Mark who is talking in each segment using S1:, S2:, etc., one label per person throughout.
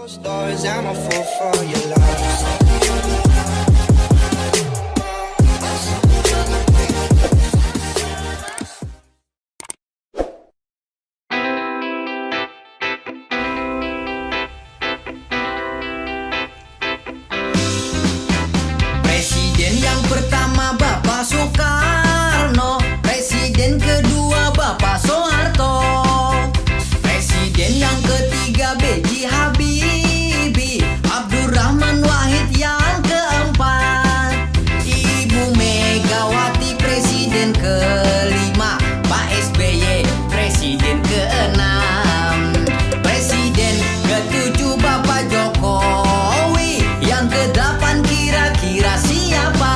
S1: Stars, I'm a fool for your love.
S2: Presiden yang pertama Bapak Soekarno, Presiden kedua Bapak Soeharto, Presiden yang ketiga B.J. Habibie, Abdurrahman Wahid yang keempat, Ibu Megawati Presiden kelima, Pak SBY Presiden keenam, Presiden ketujuh Bapak Jokowi, yang kedelapan kira-kira siapa?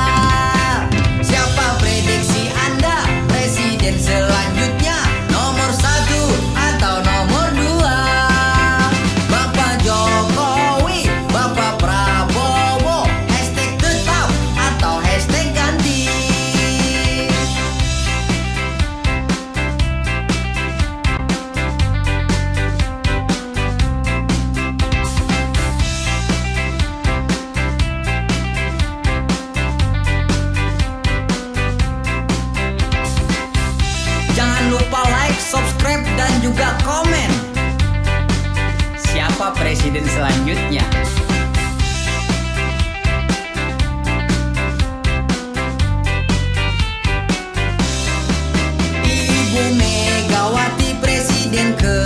S2: Siapa prediksi Anda presiden selanjutnya? Nomor 1 atau nomor 2? Bapak Jokowi, Bapak Prabowo, hashtag tetap atau hashtag ganti? Jangan lupa like, subscribe, dan juga komen. Siapa presiden selanjutnya? Ibu Megawati Presiden ke